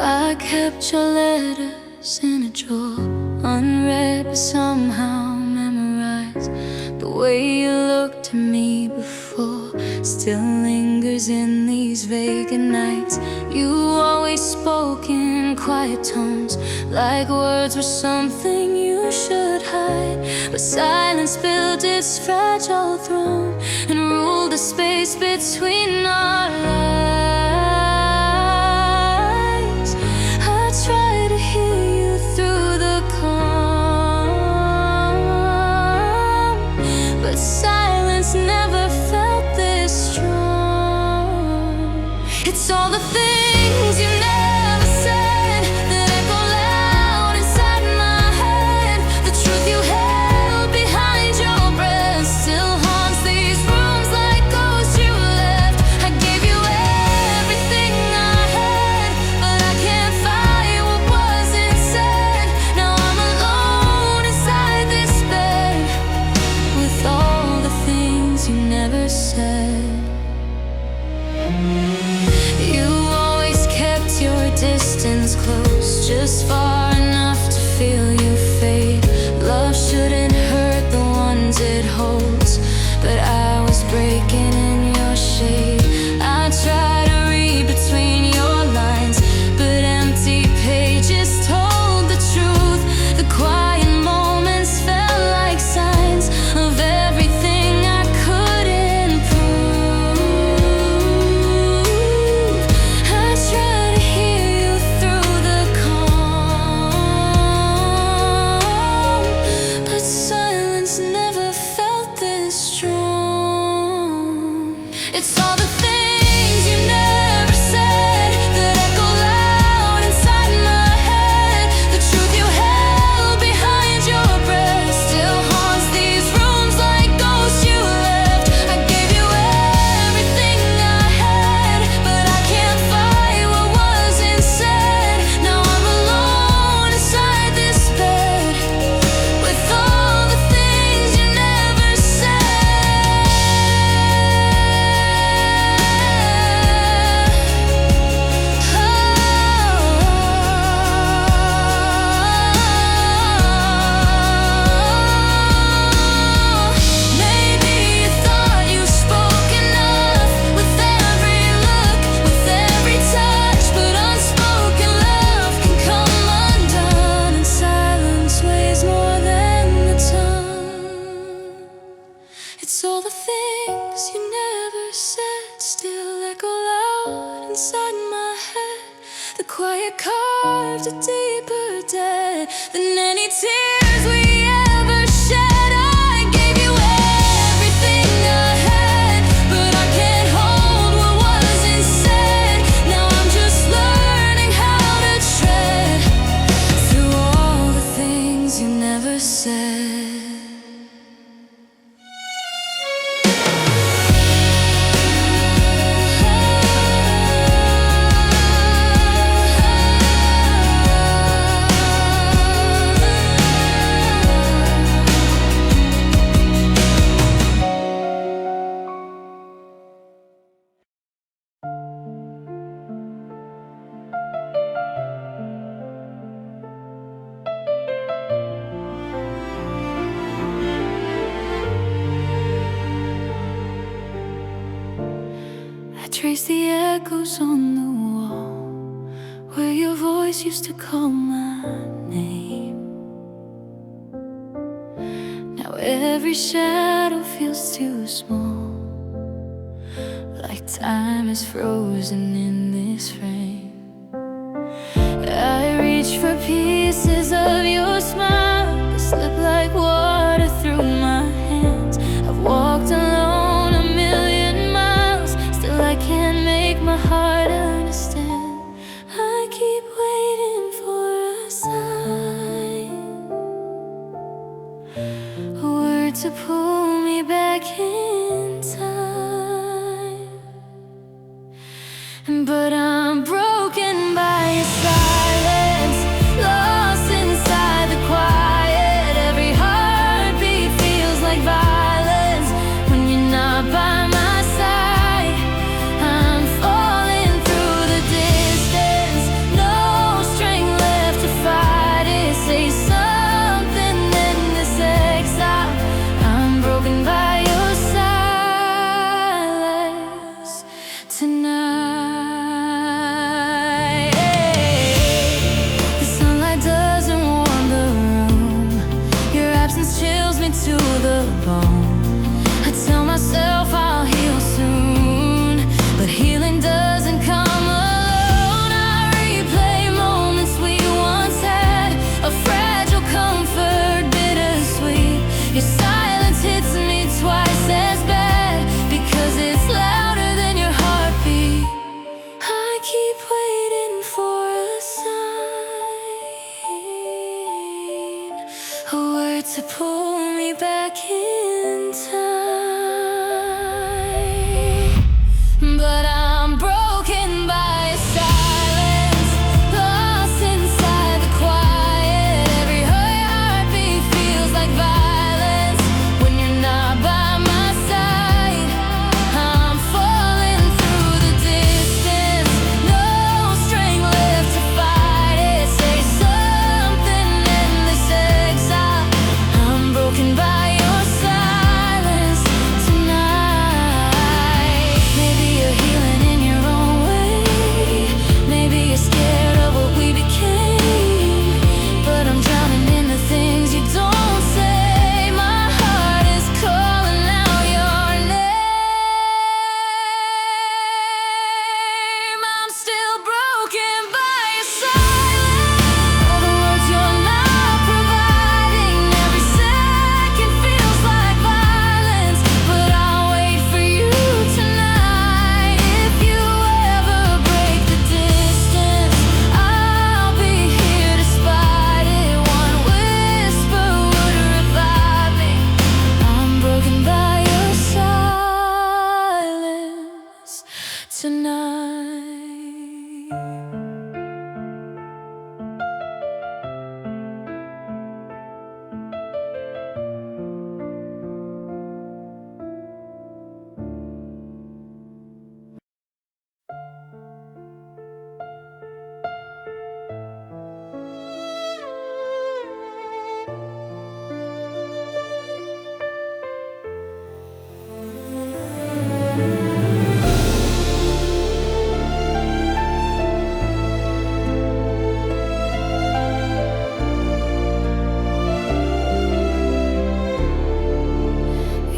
I kept your letters in a drawer, unread but somehow memorized. The way you looked at me before still lingers in these vacant nights. You always spoke in quiet tones, like words were something you should hide. But silence built its fragile throne and ruled the space between our lives. I try to hear you through the calm, but silence never felt this strong. It's all the things you never said that echo loud inside my head. The truth you held behind your breath still haunts these rooms like ghosts you left. I gave you everything I had, but I can't fight what wasn't said. Now I'm alone inside this bed with all the things you never said. You always kept your distance close, just far enough to feel you fade. Love shouldn't hurt the ones it holds, but I was breaking in your shade. I try to read between your lines, but empty pages told the truth. The quiet moments felt like signs of everything I couldn't prove. I try to hear you through the calm, but silence never felt this strong. It's all the things you never said that echo loud inside my head. The truth you held behind your breath still haunts these rooms like ghosts you left. I gave you everything I had, but I can't fight what wasn't said. Now I'm alone inside this bed with all the things you never said. Maybe you thought you spoke enough with every look, with every touch, but unspoken love can come undone, and silence weighs more than the tongue. It's all the things you never said still echo loud inside my head. The quiet carved a deeper debt than any tears we ever shed. I gave you everything I had, but I can't hold what wasn't said. Now I'm just learning how to tread through all the things you never said. I trace the echoes on the wall where your voice used to call my name. Now every shadow feels too small, like time is frozen in this frame. I reach for pieces of your smile, they slip like water through my hands. I've walked alone a million miles, still I can't make my heart understand. I keep waiting for a sign, a word to pull me back in time. But I'm broken by your silence, lost inside to pull me back in time. But I'm broken by silence, lost inside the quiet. Every heartbeat feels like violence when you're not by my side. I'm falling through the distance, no strength left to fight it. Say something in this exile. I'm broken by your silence tonight. Maybe you're healing in your own way. Maybe you're scared of what we became. But I'm drowning in the things you don't say. My heart is calling out your name. I'm still broken by your silence. All the words you're not providing. Every second feels like violence. But I'll wait for you tonight. If you ever break the distance, I'll be here despite it. One whisper would revive me. I'm broken by your silence tonight.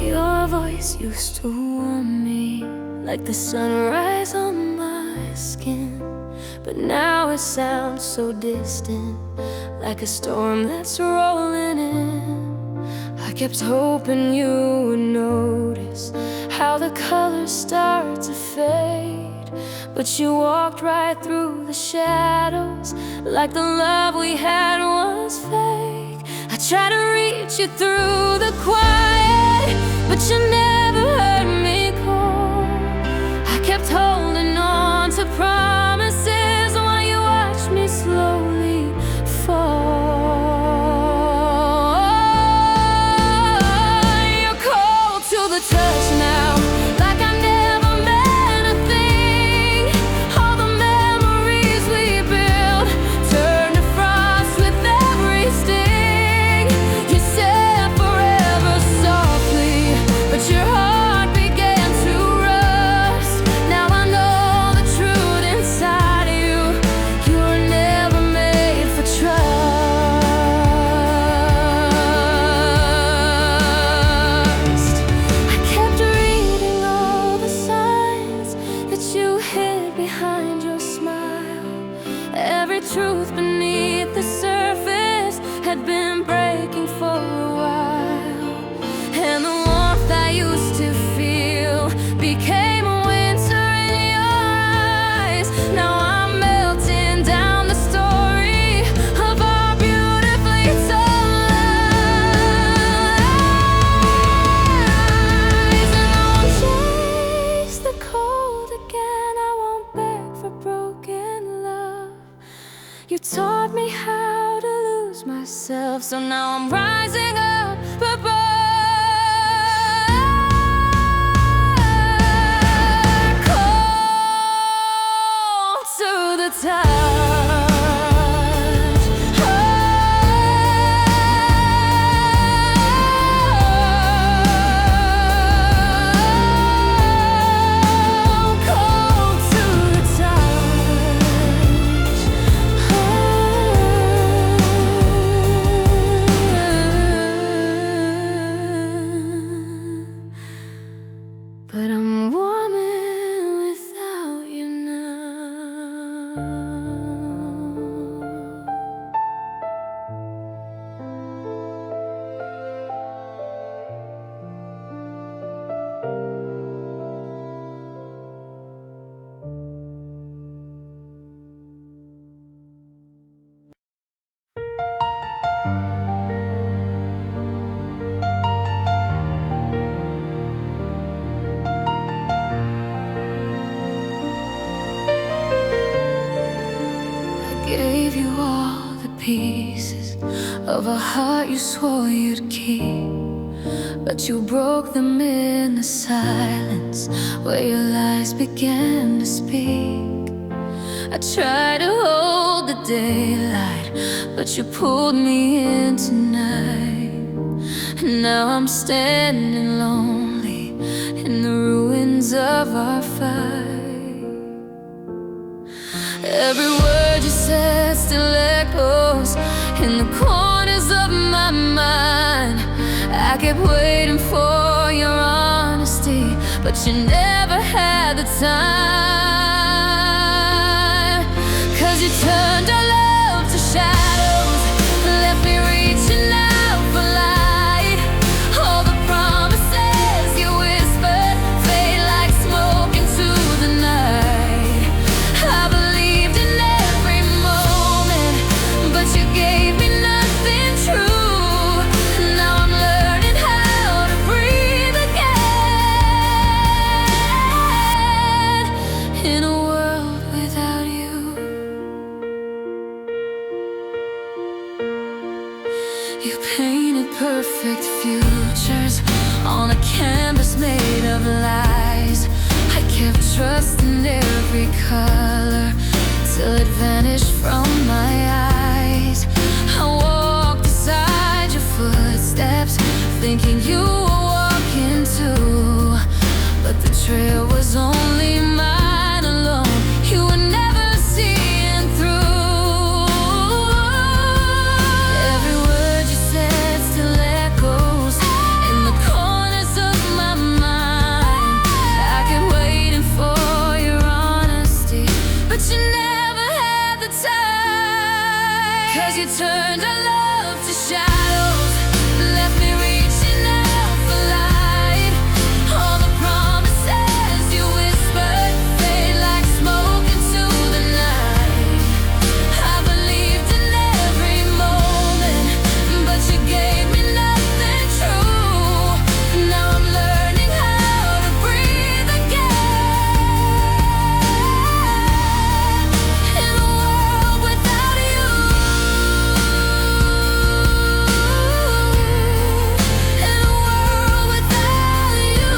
Your voice used to warm me like the sunrise on my skin. But now it sounds so distant, like a storm that's rolling in. I kept hoping you would notice how the colors start to fade. But you walked right through the shadows, like the love we had was fake. I tried to reach you through the quiet, but you never heard me call. I kept holding on to promises while you watched me slowly fall. You're cold to the touch now, like I never meant a thing. All the memories we built turned to frost with every sting. You said forever softly, but your heart began to rust. Now I know the truth inside of you. You were never made for trust. I kept reading all the signs that you hid behind your smile. Every truth beneath the surface had been breaking for a while. And the warmth I used to feel became a winter in your eyes. Now I'm melting down the story of our beautifully told lies. And I won't chase the cold again. I won't beg for broken love. You taught me how to lose myself, so now I'm rising up above. Cold to the touch. Cold to the touch. But I'm warming without you now. gave you all the pieces of a heart you swore you'd keep, but you broke them in the silence where your lies began to speak. I tried to hold the daylight, but you pulled me into night. And now I'm standing lonely in the ruins of our fight. Every word you said still echoes in the corners of my mind. I kept waiting for your honesty, but you never had the time. 'Cause you turned our love to shadows, left me reaching out for light. All the promises you whispered fade like smoke into the night. I believed in every moment, but you gave me nothing true. Now I'm learning how to breathe again in a world without you. You painted perfect futures on a canvas made of lies. I kept trusting every color till it vanished from my eyes. I walked beside your footsteps, thinking you were walking too, but the trail was only mine alone. You were never seeing through. Every word you said still echoes in the corners of my mind. I kept waiting for your honesty, but you never had the time. 'Cause you turned our love to shadows, left me reaching out for light. All the promises you whispered fade like smoke into the night. I believed in every moment, but you gave me nothing true. Now I'm learning how to breathe again in a world without you. In a world without you.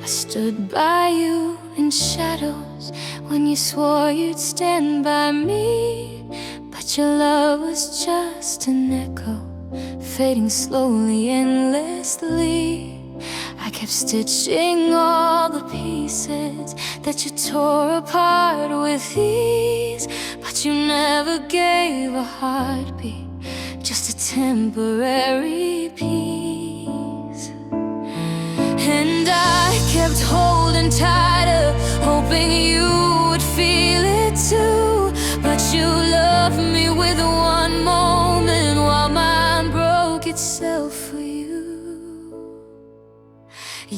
I stood by you in shadows when you swore you'd stand by me, but your love was just an echo, fading slowly, endlessly. I kept stitching all the pieces that you tore apart with ease, but you never gave a heartbeat, just a temporary peace. And I kept holding tighter, hoping you would feel it too. But you loved me with one moment while mine broke itself for you.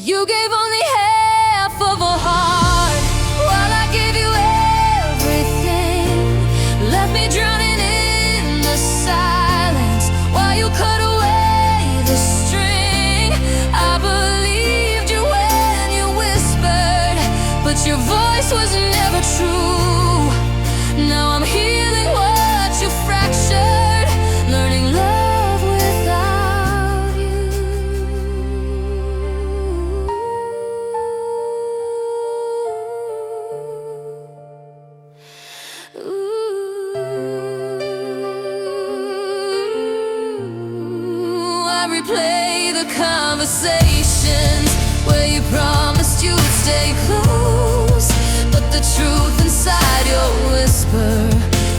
You gave only half of a heart while I gave you everything. Left me drowning in the silence while you cut away the string. I believed you when you whispered, but your voice was never true. Now I'm healing what you fractured, learning love without you. Ooh, I replay the conversations where you promised you'd stay close, but the truth inside your whisper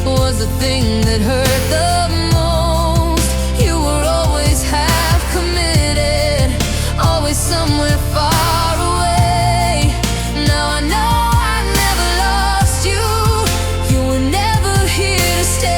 was the thing that hurt the most. You were always half committed, always somewhere far away. Now I know I never lost you. You were never here to stay.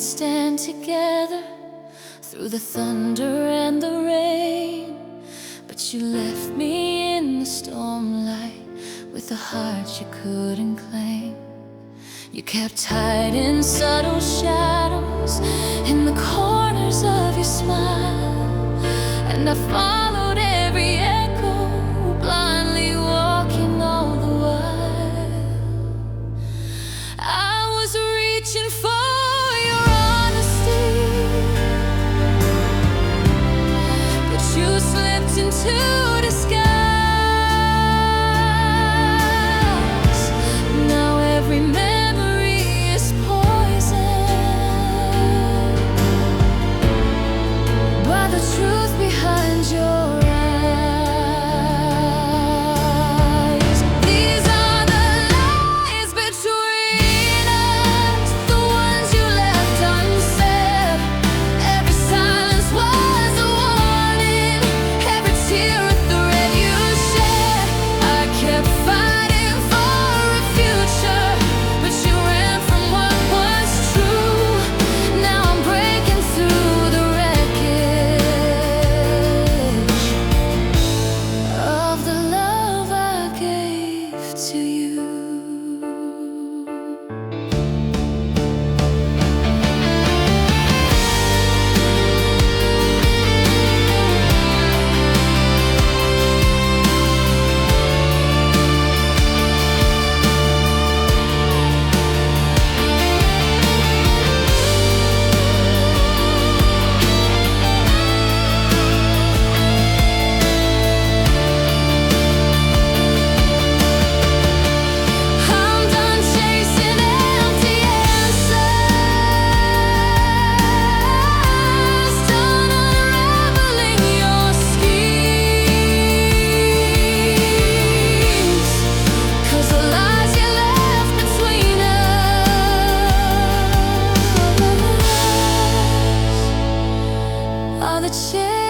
stand together through the thunder and the rain. But you left me in the stormlight with a heart you couldn't claim. You kept hiding subtle shadows in the corners of your smile, and I followed every echo, blindly walking all the while. I was reaching for your honesty, but you slipped into disguise. Now every memory is poison by the truth behind your eyes. These are the lies between us, the ones you left unsaid. Every silence was a warning, every tear a thread you shed. I kept fighting for a future, but you ran from what was true. Now I'm breaking through the wreckage of the love I gave to you. I'm done chasing empty answers, done unraveling your schemes. 'Cause the lies you left between us are the chains